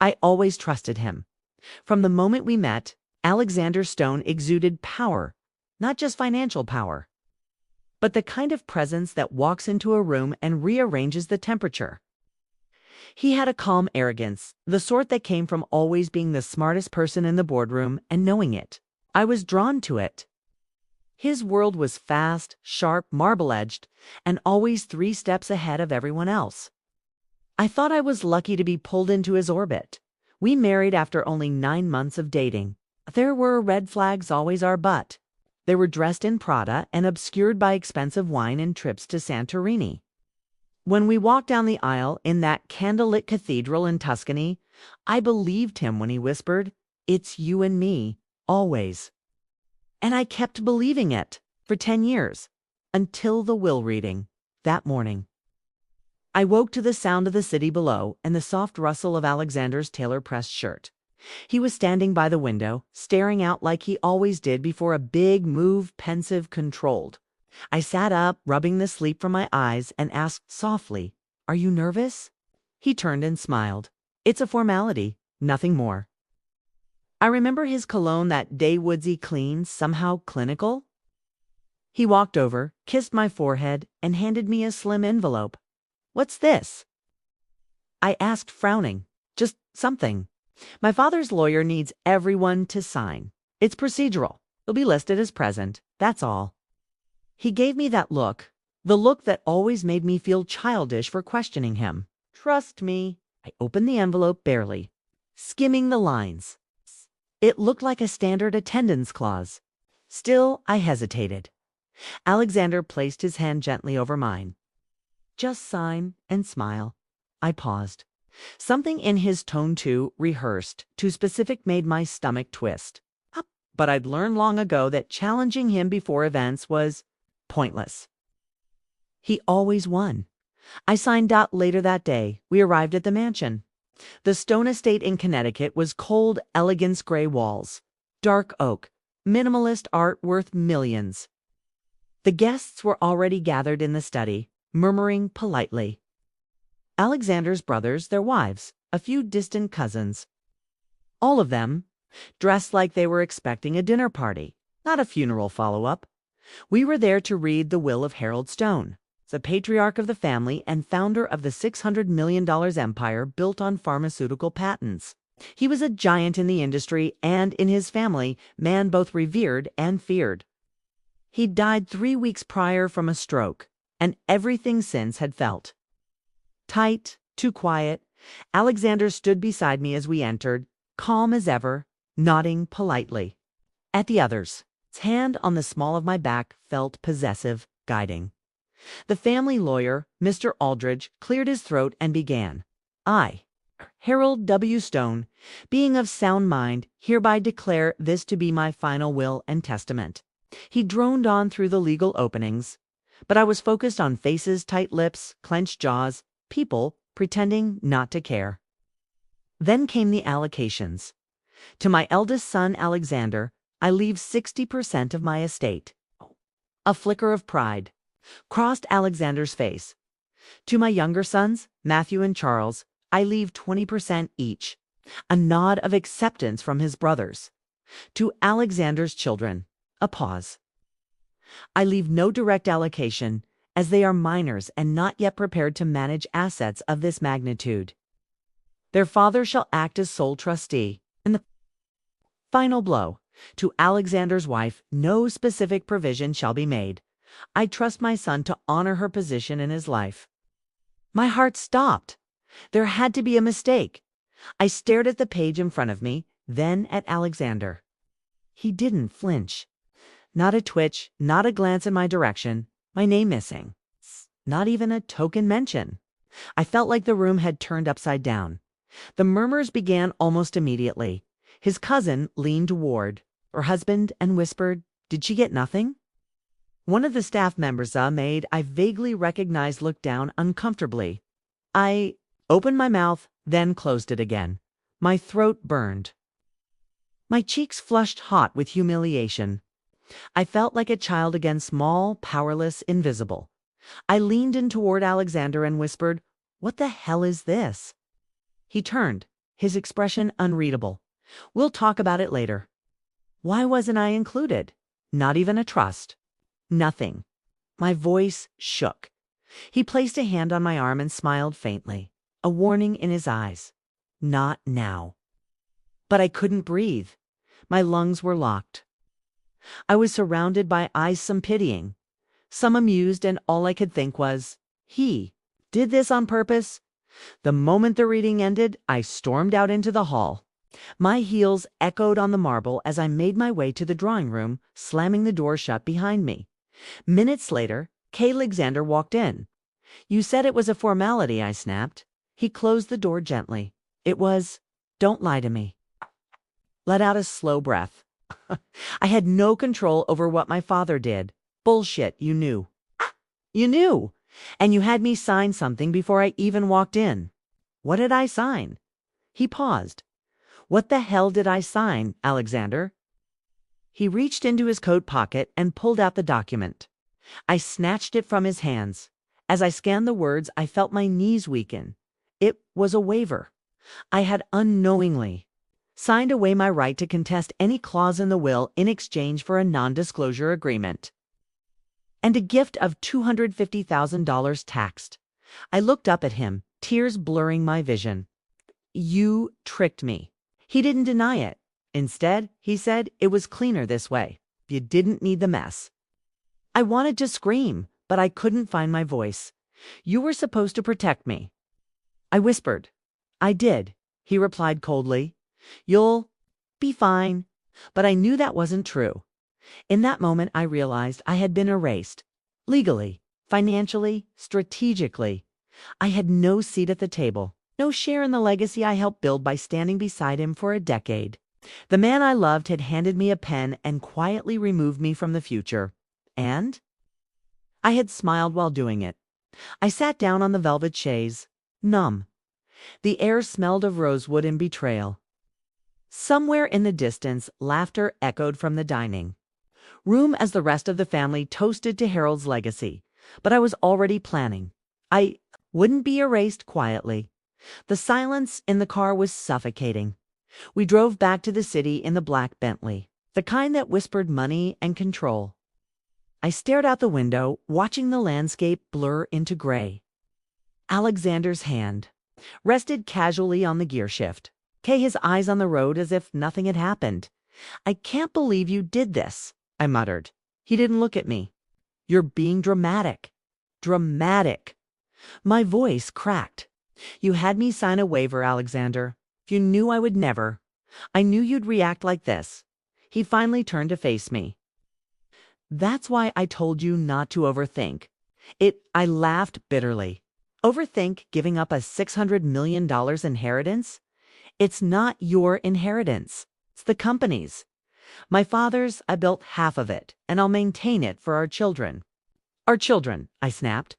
I always trusted him. From the moment we met, Alexander Stone exuded power, not just financial power, but the kind of presence that walks into a room and rearranges the temperature. He had a calm arrogance, the sort that came from always being the smartest person in the boardroom and knowing it. I was drawn to it. His world was fast, sharp, marble-edged, and always 3 steps ahead of everyone else. I thought I was lucky to be pulled into his orbit. We married after only 9 months of dating. There were red flags always our butt. They were dressed in Prada and obscured by expensive wine and trips to Santorini. When we walked down the aisle in that candlelit cathedral in Tuscany, I believed him when he whispered, "It's you and me, always." And I kept believing it for 10 years, until the will reading that morning. I woke to the sound of the city below and the soft rustle of Alexander's tailor-pressed shirt. He was standing by the window, staring out like he always did before a big move, pensive, controlled. I sat up, rubbing the sleep from my eyes, and asked softly, "Are you nervous?" He turned and smiled. "It's a formality, nothing more." I remember his cologne that day, woodsy clean, somehow clinical. He walked over, kissed my forehead, and handed me a slim envelope. "What's this?" I asked, frowning. "Just something. My father's lawyer needs everyone to sign. It's procedural. It'll be listed as present, that's all." He gave me that look, the look that always made me feel childish for questioning him. "Trust me." I opened the envelope barely, skimming the lines. It looked like a standard attendance clause. Still, I hesitated. Alexander placed his hand gently over mine. "Just sign and smile." I paused. Something in his tone, too rehearsed, too specific, made my stomach twist. But I'd learned long ago that challenging him before events was pointless. He always won. I signed. Later that day, we arrived at the mansion. The Stone estate in Connecticut was cold elegance, gray walls, dark oak, minimalist art worth millions. The guests were already gathered in the study, murmuring politely. Alexander's brothers, their wives, a few distant cousins. All of them dressed like they were expecting a dinner party, not a funeral follow-up. We were there to read the will of Harold Stone, the patriarch of the family and founder of the $600 million empire built on pharmaceutical patents. He was a giant in the industry and in his family, man both revered and feared. He died 3 weeks prior from a stroke, and everything since had felt tight, too quiet. Alexander stood beside me as we entered, calm as ever, nodding politely at the others. His hand on the small of my back felt possessive, guiding. The family lawyer, Mr. Aldridge, cleared his throat and began. "I, Harold W. Stone, being of sound mind, hereby declare this to be my final will and testament." He droned on through the legal openings, but I was focused on faces, tight lips, clenched jaws, people pretending not to care. Then came the allocations. "To my eldest son, Alexander, I leave 60% of my estate." A flicker of pride crossed Alexander's face. "To my younger sons, Matthew and Charles, I leave 20% each." A nod of acceptance from his brothers. "To Alexander's children." A pause. "I leave no direct allocation, as they are minors and not yet prepared to manage assets of this magnitude. Their father shall act as sole trustee." And the final blow. "To Alexander's wife, no specific provision shall be made. I trust my son to honor her position in his life." My heart stopped. There had to be a mistake. I stared at the page in front of me, then at Alexander. He didn't flinch. Not a twitch, not a glance in my direction, my name missing. Not even a token mention. I felt like the room had turned upside down. The murmurs began almost immediately. His cousin leaned toward her husband and whispered, "Did she get nothing?" One of the staff members, a maid I vaguely recognized, looked down uncomfortably. I opened my mouth, then closed it again. My throat burned. My cheeks flushed hot with humiliation. I felt like a child again, small, powerless, invisible. I leaned in toward Alexander and whispered, "What the hell is this?" He turned, his expression unreadable. "We'll talk about it later." Why wasn't I included? Not even a trust. Nothing. My voice shook. He placed a hand on my arm and smiled faintly, a warning in his eyes. Not now. But I couldn't breathe. My lungs were locked. I was surrounded by eyes, some pitying, some amused, and all I could think was, he did this on purpose. The moment the reading ended, I stormed out into the hall. My heels echoed on the marble as I made my way to the drawing room, slamming the door shut behind me. Minutes later, Alexander walked in. "You said it was a formality," I snapped. He closed the door gently. It was, "Don't lie to me." Let out a slow breath. I had no control over what my father did. Bullshit, you knew. You knew. And you had me sign something before I even walked in. What did I sign? He paused. What the hell did I sign, Alexander? He reached into his coat pocket and pulled out the document. I snatched it from his hands. As I scanned the words, I felt my knees weaken. It was a waiver. I had unknowingly signed away my right to contest any clause in the will in exchange for a non-disclosure agreement. And a gift of $250,000 taxed. I looked up at him, tears blurring my vision. "You tricked me." He didn't deny it. Instead, he said, "It was cleaner this way. You didn't need the mess." I wanted to scream, but I couldn't find my voice. "You were supposed to protect me." I whispered. "I did," he replied coldly. "You'll be fine." But I knew that wasn't true. In that moment, I realized I had been erased. Legally, financially, strategically. I had no seat at the table, no share in the legacy I helped build by standing beside him for a decade. The man I loved had handed me a pen and quietly removed me from the future. And I had smiled while doing it. I sat down on the velvet chaise, numb. The air smelled of rosewood and betrayal. Somewhere in the distance, laughter echoed from the dining room as the rest of the family toasted to Harold's legacy. But I was already planning. I wouldn't be erased quietly. The silence in the car was suffocating. We drove back to the city in the black Bentley, the kind that whispered money and control. I stared out the window, watching the landscape blur into gray. Alexander's hand rested casually on the gear shift. His eyes on the road as if nothing had happened. "I can't believe you did this," I muttered. He didn't look at me. "You're being dramatic." Dramatic. My voice cracked. "You had me sign a waiver, Alexander. You knew I would never. I knew you'd react like this." He finally turned to face me. "That's why I told you not to overthink it." I laughed bitterly. Overthink giving up a $600 million inheritance? It's not your inheritance. It's the company's. My father's, I built half of it, and I'll maintain it for our children. Our children, I snapped.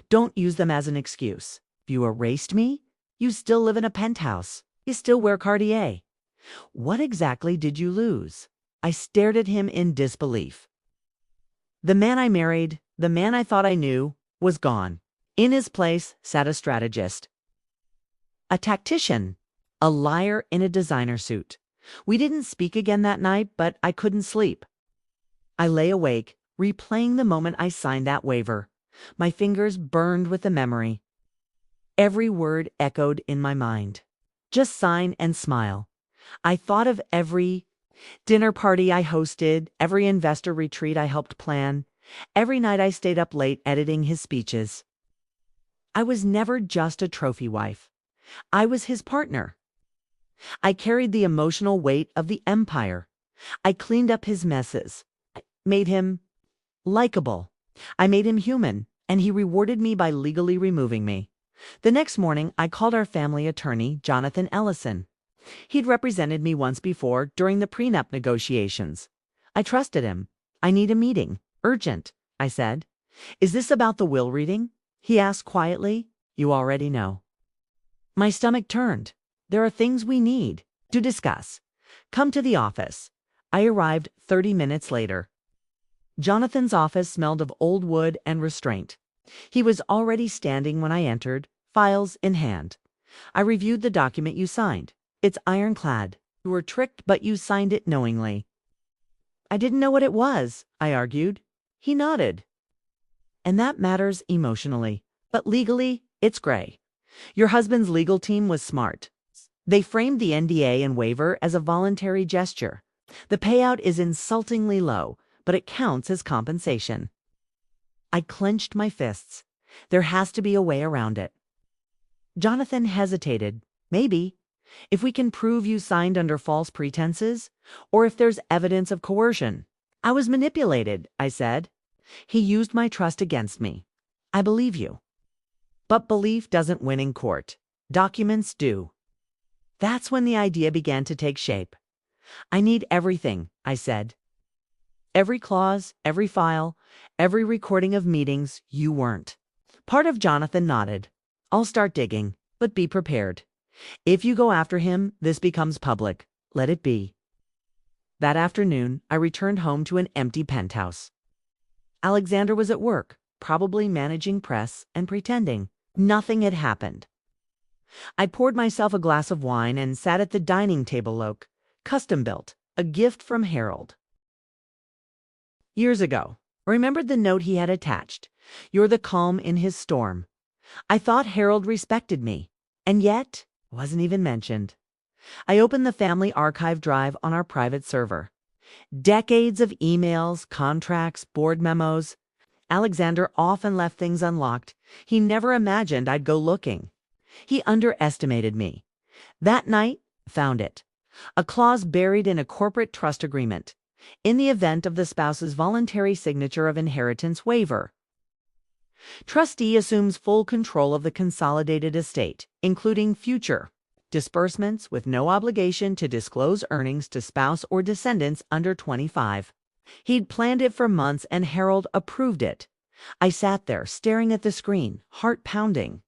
Don't use them as an excuse. If you erased me, you still live in a penthouse. You still wear Cartier. What exactly did you lose? I stared at him in disbelief. The man I married, the man I thought I knew, was gone. In his place sat a strategist. A tactician. A liar in a designer suit. We didn't speak again that night, but I couldn't sleep. I lay awake, replaying the moment I signed that waiver. My fingers burned with the memory. Every word echoed in my mind. Just sign and smile. I thought of every dinner party I hosted, every investor retreat I helped plan, every night I stayed up late editing his speeches. I was never just a trophy wife. I was his partner. I carried the emotional weight of the empire. I cleaned up his messes. I made him likable. I made him human, and he rewarded me by legally removing me. The next morning, I called our family attorney, Jonathan Ellison. He'd represented me once before during the prenup negotiations. I trusted him. "I need a meeting. Urgent," I said. "Is this about the will reading?" He asked quietly. "You already know." My stomach turned. "There are things we need to discuss. Come to the office." I arrived 30 minutes later. Jonathan's office smelled of old wood and restraint. He was already standing when I entered, files in hand. I reviewed the document you signed. It's ironclad. You were tricked, but you signed it knowingly. I didn't know what it was, I argued. He nodded. And that matters emotionally. But legally, it's gray. Your husband's legal team was smart. They framed the NDA and waiver as a voluntary gesture. The payout is insultingly low, but it counts as compensation. I clenched my fists. There has to be a way around it. Jonathan hesitated. Maybe. If we can prove you signed under false pretenses, or if there's evidence of coercion. I was manipulated, I said. He used my trust against me. I believe you. But belief doesn't win in court. Documents do. That's when the idea began to take shape. I need everything, I said. Every clause, every file, every recording of meetings. You weren't. Part of Jonathan nodded. I'll start digging, but be prepared. If you go after him, this becomes public. Let it be. That afternoon, I returned home to an empty penthouse. Alexander was at work, probably managing press and pretending nothing had happened. I poured myself a glass of wine and sat at the dining table oak, custom built, a gift from Harold. Years ago, I remembered the note he had attached. You're the calm in his storm. I thought Harold respected me, and yet wasn't even mentioned. I opened the family archive drive on our private server. Decades of emails, contracts, board memos. Alexander often left things unlocked. He never imagined I'd go looking. He underestimated me. That night, found it. A clause buried in a corporate trust agreement. In the event of the spouse's voluntary signature of inheritance waiver. Trustee assumes full control of the consolidated estate, including future disbursements with no obligation to disclose earnings to spouse or descendants under 25. He'd planned it for months and Harold approved it. I sat there staring at the screen, heart pounding.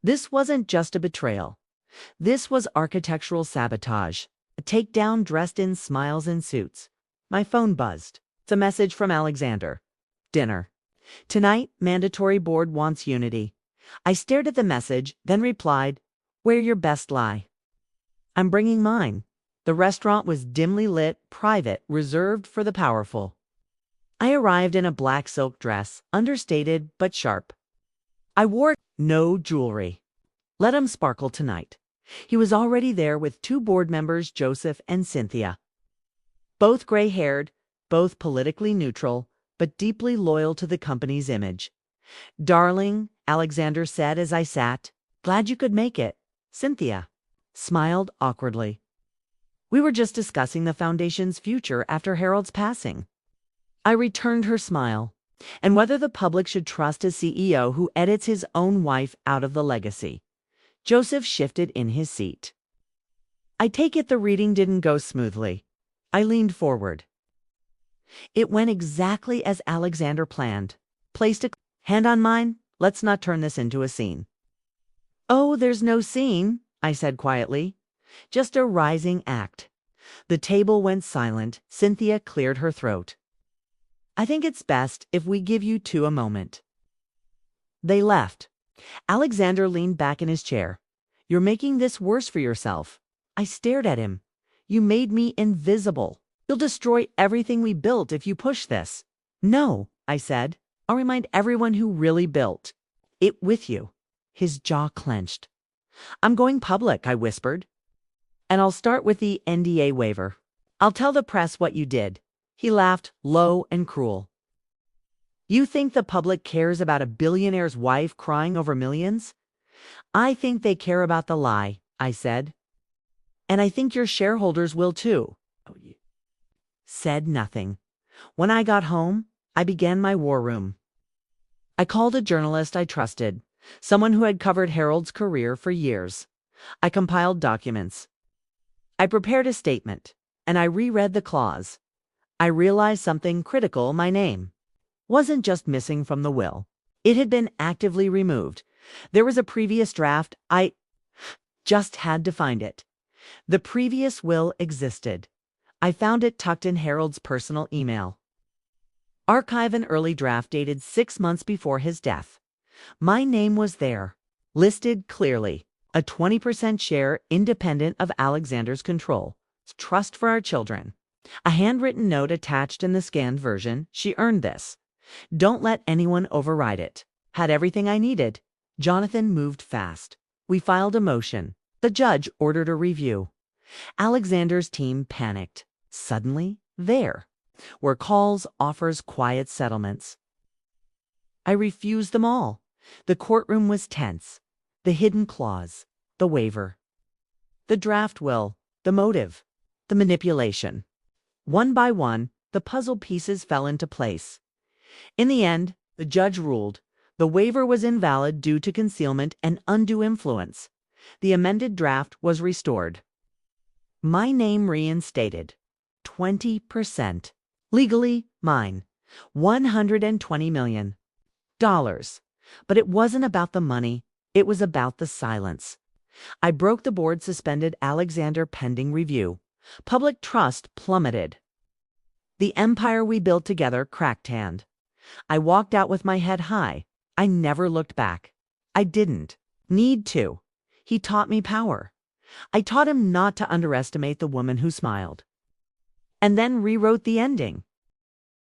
This wasn't just a betrayal. This was architectural sabotage, a takedown dressed in smiles and suits. My phone buzzed. It's a message from Alexander. Dinner. Tonight, mandatory board wants unity. I stared at the message, then replied, Where your best lie. I'm bringing mine. The restaurant was dimly lit, private, reserved for the powerful. I arrived in a black silk dress, understated but sharp. I wore no jewelry. Let him sparkle tonight. He was already there with two board members, Joseph and Cynthia. Both gray-haired, both politically neutral, but deeply loyal to the company's image. Darling, Alexander said as I sat, glad you could make it. Cynthia smiled awkwardly. We were just discussing the foundation's future after Harold's passing. I returned her smile, and whether the public should trust a CEO who edits his own wife out of the legacy. Joseph shifted in his seat. I take it the reading didn't go smoothly. I leaned forward. It went exactly as Alexander planned. Placed a hand on mine. Let's not turn this into a scene. Oh, there's no scene, I said quietly. Just a rising act. The table went silent. Cynthia cleared her throat. I think it's best if we give you two a moment. They left. Alexander leaned back in his chair. You're making this worse for yourself. I stared at him. You made me invisible. You'll destroy everything we built if you push this. No, I said. I'll remind everyone who really built it with you. His jaw clenched. I'm going public, I whispered. And I'll start with the NDA waiver. I'll tell the press what you did. He laughed, low and cruel. You think the public cares about a billionaire's wife crying over millions? I think they care about the lie, I said. And I think your shareholders will too. Said nothing. When I got home, I began my war room. I called a journalist I trusted, someone who had covered Harold's career for years. I compiled documents. I prepared a statement, and I reread the clause. I realized something critical: my name wasn't just missing from the will. It had been actively removed. There was a previous draft. I just had to find it. The previous will existed. I found it tucked in Harold's personal email. Archive an early draft dated 6 months before his death. My name was there, listed clearly. A 20% share independent of Alexander's control. Trust for our children. A handwritten note attached in the scanned version. She earned this. Don't let anyone override it. Had everything I needed. Jonathan moved fast. We filed a motion. The judge ordered a review. Alexander's team panicked. Suddenly, there were calls, offers, quiet settlements. I refused them all. The courtroom was tense. The hidden clause, the waiver, the draft will, the motive, the manipulation. One by one, the puzzle pieces fell into place. In the end, the judge ruled the waiver was invalid due to concealment and undue influence. The amended draft was restored. My name reinstated. 20%. Legally mine. $120 million. But it wasn't about the money. It was about the silence. I broke the board suspended Alexander pending review. Public trust plummeted. The empire we built together cracked hand. I walked out with my head high. I never looked back. I didn't need to. He taught me power. I taught him not to underestimate the woman who smiled. And then rewrote the ending.